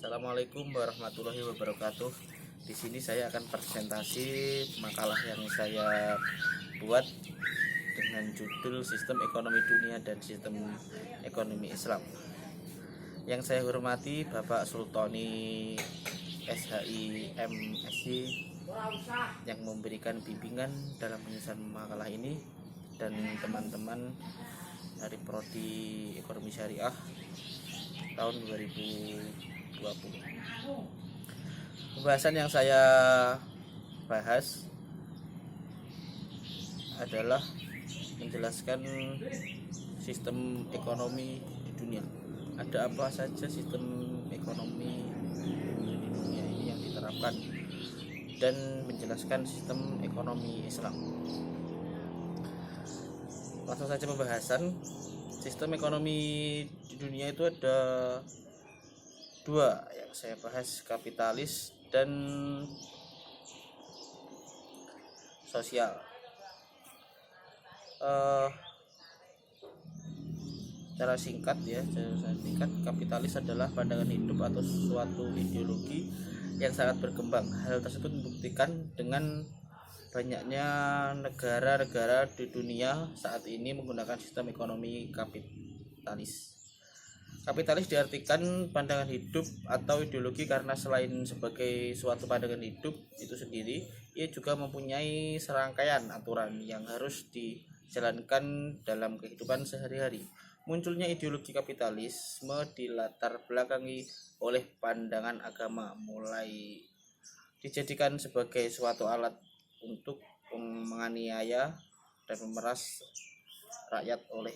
Assalamualaikum warahmatullahi wabarakatuh. Di sini saya akan presentasi makalah yang saya buat dengan judul Sistem Ekonomi Dunia dan Sistem Ekonomi Islam. Yang saya hormati Bapak Sultoni SHI MSc yang memberikan bimbingan dalam penyusunan makalah ini, dan teman-teman dari Prodi Ekonomi Syariah tahun 2020. Pembahasan yang saya bahas adalah menjelaskan sistem ekonomi di dunia. Ada apa saja sistem ekonomi di dunia ini yang diterapkan, dan menjelaskan sistem ekonomi Islam. Langsung saja pembahasan. Sistem ekonomi di dunia itu ada dua yang saya bahas, kapitalis dan sosial. Secara singkat, kapitalis adalah pandangan hidup atau suatu ideologi yang sangat berkembang. Hal tersebut membuktikan dengan banyaknya negara-negara di dunia saat ini menggunakan sistem ekonomi kapitalis. Kapitalis diartikan pandangan hidup atau ideologi karena selain sebagai suatu pandangan hidup itu sendiri, ia juga mempunyai serangkaian aturan yang harus dijalankan dalam kehidupan sehari-hari. Munculnya ideologi kapitalisme dilatar belakangi oleh pandangan agama, mulai dijadikan sebagai suatu alat untuk menganiaya dan memeras rakyat oleh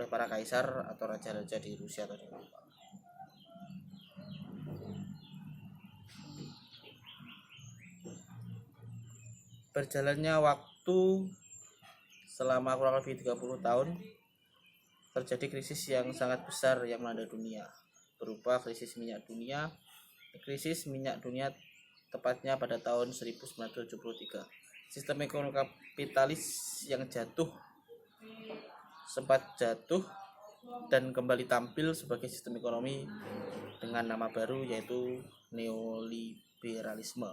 para kaisar atau raja-raja di Rusia atau di Eropa. Berjalannya waktu selama kurang lebih 30 tahun, terjadi krisis yang sangat besar yang melanda dunia, berupa krisis minyak dunia. Krisis minyak dunia tepatnya pada tahun 1973. Sistem ekonomi kapitalis yang sempat jatuh dan kembali tampil sebagai sistem ekonomi dengan nama baru, yaitu neoliberalisme.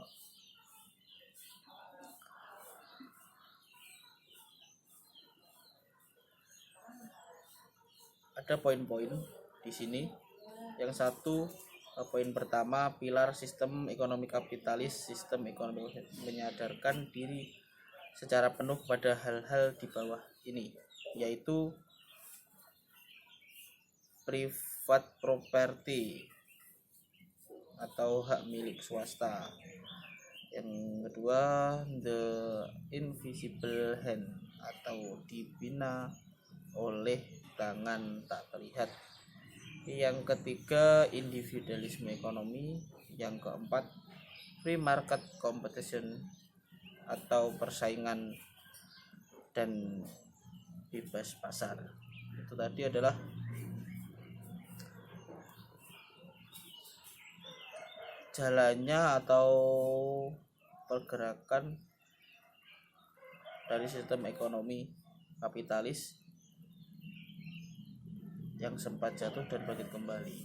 Ada poin-poin di sini. Yang satu, poin pertama, pilar sistem ekonomi kapitalis. Sistem ekonomi menyadarkan diri secara penuh pada hal-hal di bawah ini, yaitu private property atau hak milik swasta. Yang kedua, the invisible hand atau dibina oleh tangan tak terlihat. Yang ketiga, individualisme ekonomi. Yang keempat, free market competition atau persaingan dan bebas pasar. Itu tadi adalah jalannya atau pergerakan dari sistem ekonomi kapitalis yang sempat jatuh dan bangkit kembali.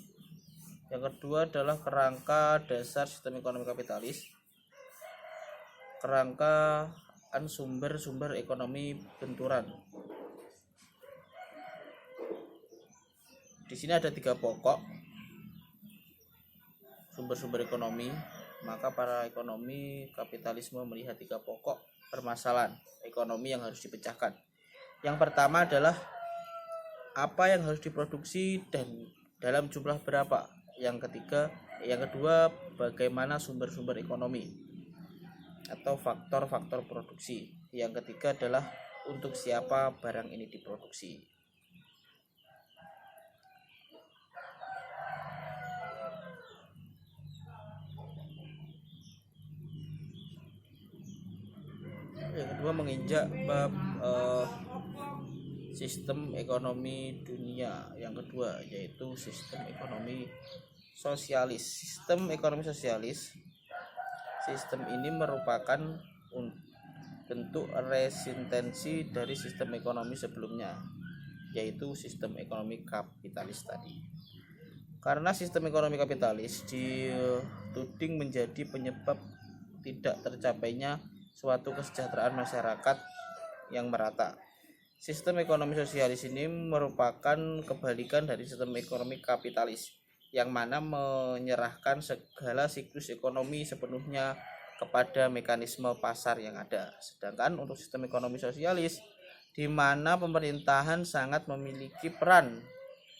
Yang kedua adalah kerangka dasar sistem ekonomi kapitalis. Kerangkaan sumber-sumber ekonomi benturan. Di sini ada 3 pokok sumber-sumber ekonomi. Maka para ekonomi kapitalisme melihat 3 pokok permasalahan ekonomi yang harus dipecahkan. Yang pertama adalah apa yang harus diproduksi dan dalam jumlah berapa. Yang kedua, bagaimana sumber-sumber ekonomi atau faktor-faktor produksi. Yang ketiga adalah untuk siapa barang ini diproduksi. Yang kedua, menginjak bab sistem ekonomi dunia. Yang kedua yaitu sistem ekonomi sosialis. Sistem ekonomi sosialis, sistem ini merupakan bentuk resistensi dari sistem ekonomi sebelumnya, yaitu sistem ekonomi kapitalis tadi. Karena sistem ekonomi kapitalis dituding menjadi penyebab tidak tercapainya suatu kesejahteraan masyarakat yang merata. Sistem ekonomi sosialis ini merupakan kebalikan dari sistem ekonomi kapitalis, yang mana menyerahkan segala siklus ekonomi sepenuhnya kepada mekanisme pasar yang ada. Sedangkan untuk sistem ekonomi sosialis, di mana pemerintahan sangat memiliki peran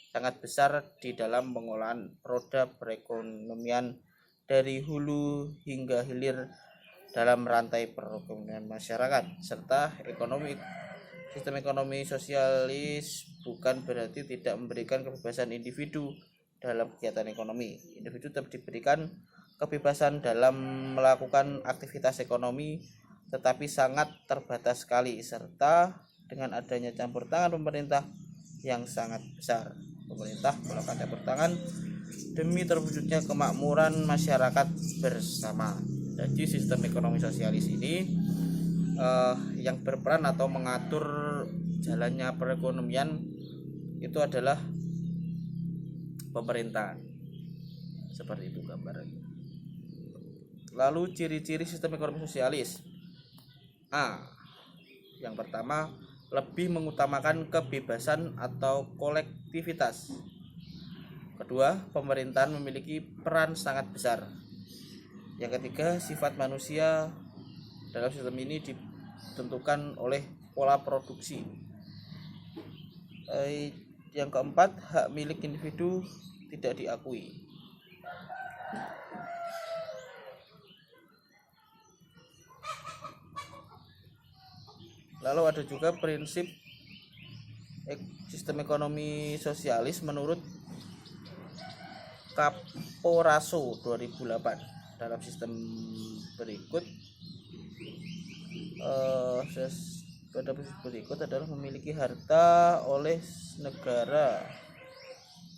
sangat besar di dalam pengolahan roda perekonomian dari hulu hingga hilir dalam rantai perekonomian masyarakat. Serta sistem ekonomi sosialis bukan berarti tidak memberikan kebebasan individu dalam kegiatan ekonomi. Individu tetap diberikan kebebasan dalam melakukan aktivitas ekonomi, tetapi sangat terbatas sekali, serta dengan adanya campur tangan pemerintah yang sangat besar. Pemerintah melakukan campur tangan demi terwujudnya kemakmuran masyarakat bersama. Jadi sistem ekonomi sosialis ini yang berperan atau mengatur jalannya perekonomian itu adalah pemerintahan. Seperti itu gambarannya. Lalu ciri-ciri sistem ekonomi sosialis. Yang pertama, lebih mengutamakan kebebasan atau kolektivitas. Kedua, pemerintahan memiliki peran sangat besar. Yang ketiga, sifat manusia dalam sistem ini ditentukan oleh pola produksi. Yang keempat, hak milik individu tidak diakui. Lalu ada juga prinsip sistem ekonomi sosialis menurut Caporaso 2008. Dalam sistem berikut pada prinsip berikut adalah memiliki harta oleh negara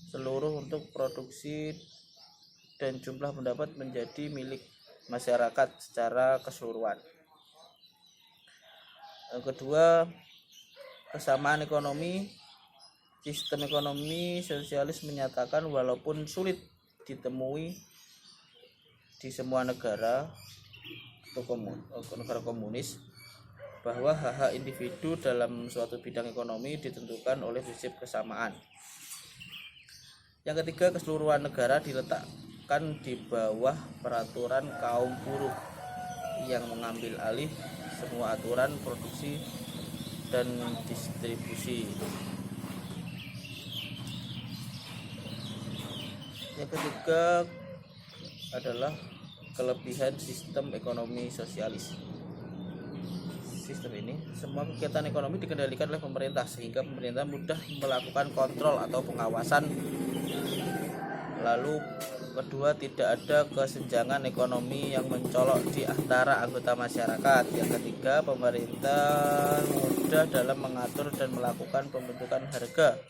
seluruh untuk produksi dan jumlah pendapat menjadi milik masyarakat secara keseluruhan. Yang kedua, kesamaan ekonomi. Sistem ekonomi sosialis menyatakan walaupun sulit ditemui di semua negara negara komunis, bahwa hak-hak individu dalam suatu bidang ekonomi ditentukan oleh prinsip kesamaan. Yang ketiga, keseluruhan negara diletakkan di bawah peraturan kaum buruh yang mengambil alih semua aturan produksi dan distribusi. Yang ketiga adalah kelebihan sistem ekonomi sosialis. Sistem ini, semua kegiatan ekonomi dikendalikan oleh pemerintah, sehingga pemerintah mudah melakukan kontrol atau pengawasan. Lalu kedua, tidak ada kesenjangan ekonomi yang mencolok di antara anggota masyarakat. Yang ketiga, pemerintah mudah dalam mengatur dan melakukan pembentukan harga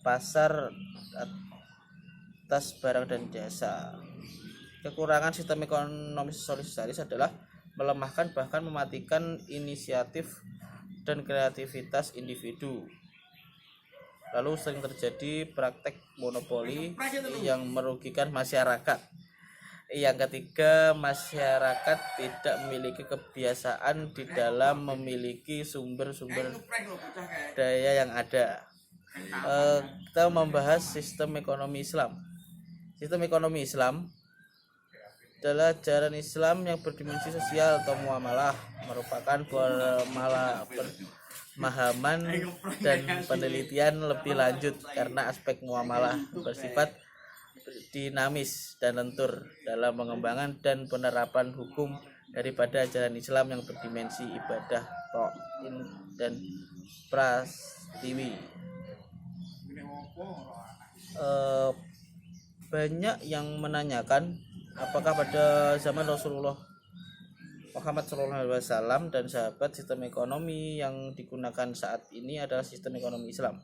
pasar atas barang dan jasa. Kekurangan sistem ekonomi sosialis adalah melemahkan bahkan mematikan inisiatif dan kreativitas individu. Lalu sering terjadi praktek monopoli yang merugikan masyarakat. Yang ketiga, masyarakat tidak memiliki kebiasaan di dalam memiliki sumber-sumber daya yang ada. Kita membahas sistem ekonomi Islam. Sistem ekonomi Islam adalah ajaran Islam yang berdimensi sosial atau muamalah, merupakan pemahaman dan penelitian lebih lanjut karena aspek muamalah bersifat dinamis dan lentur dalam pengembangan dan penerapan hukum daripada ajaran Islam yang berdimensi ibadah, ta'in dan prastiwi. Banyak yang menanyakan apakah pada zaman Rasulullah Muhammad SAW dan sahabat sistem ekonomi yang digunakan saat ini adalah sistem ekonomi Islam.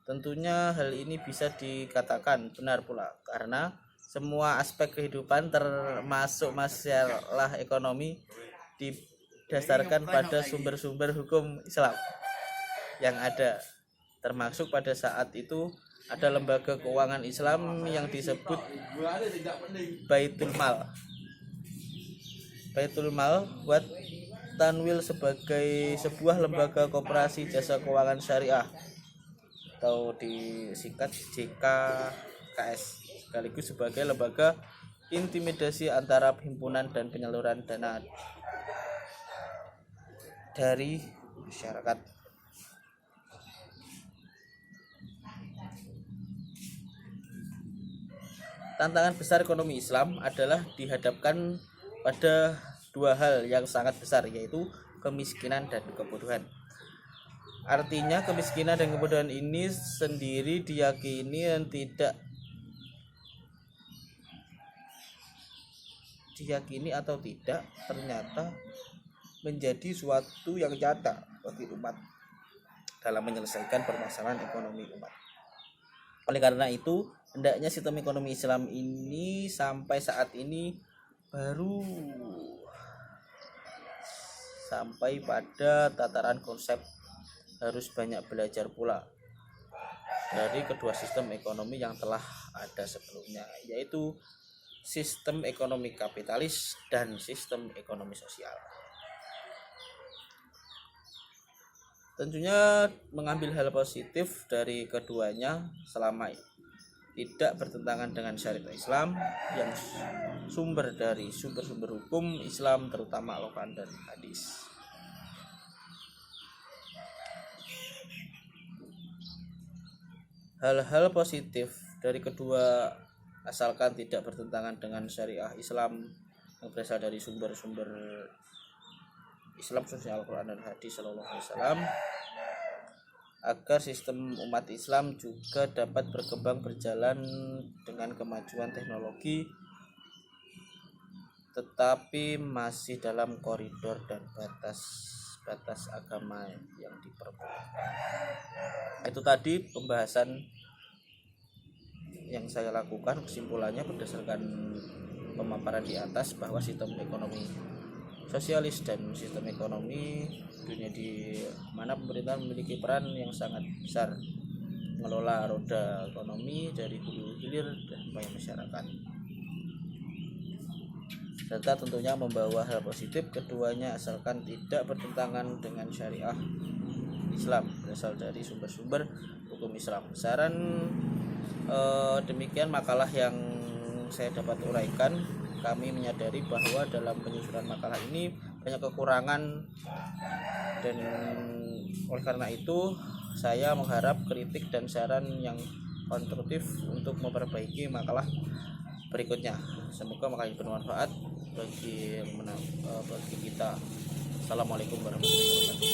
Tentunya hal ini bisa dikatakan benar pula, karena semua aspek kehidupan termasuk masalah ekonomi didasarkan pada sumber-sumber hukum Islam yang ada, termasuk pada saat itu ada lembaga keuangan Islam yang disebut Baitul Mal. Baitul Mal buat Tanwil sebagai sebuah lembaga koperasi jasa keuangan syariah atau disingkat JKKS, sekaligus sebagai lembaga intimidasi antara himpunan dan penyaluran dana dari masyarakat. Tantangan besar ekonomi Islam adalah dihadapkan pada dua hal yang sangat besar, yaitu kemiskinan dan kebodohan. Artinya kemiskinan dan kebodohan ini sendiri diyakini atau tidak ternyata menjadi suatu yang nyata bagi umat dalam menyelesaikan permasalahan ekonomi umat. Oleh karena itu, hendaknya sistem ekonomi Islam ini sampai saat ini baru sampai pada tataran konsep, harus banyak belajar pula dari kedua sistem ekonomi yang telah ada sebelumnya, yaitu sistem ekonomi kapitalis dan sistem ekonomi sosial. Tentunya mengambil hal positif dari keduanya selama tidak bertentangan dengan syariat Islam yang sumber dari sumber-sumber hukum Islam, terutama Al-Quran dan hadis. Hal-hal positif dari kedua asalkan tidak bertentangan dengan syariah Islam yang berasal dari sumber-sumber Islam, khususnya Al-Quran dan hadis Sallallahu Alaihi Wasallam, agar sistem umat Islam juga dapat berkembang berjalan dengan kemajuan teknologi, tetapi masih dalam koridor dan batas agama yang diperbolehkan. Itu tadi pembahasan yang saya lakukan. Kesimpulannya berdasarkan pemaparan di atas bahwa sistem ekonomi sosialis dan sistem ekonomi dunia di mana pemerintah memiliki peran yang sangat besar mengelola roda ekonomi dari hulu hilir dan upaya masyarakat, serta tentunya membawa hal positif keduanya asalkan tidak bertentangan dengan syariah Islam berasal dari sumber-sumber hukum Islam. Demikian makalah yang saya dapat uraikan. Kami menyadari bahwa dalam penyusunan makalah ini banyak kekurangan, dan oleh karena itu saya mengharap kritik dan saran yang konstruktif untuk memperbaiki makalah berikutnya. Semoga makalah ini bermanfaat bagi kita. Assalamualaikum warahmatullahi wabarakatuh.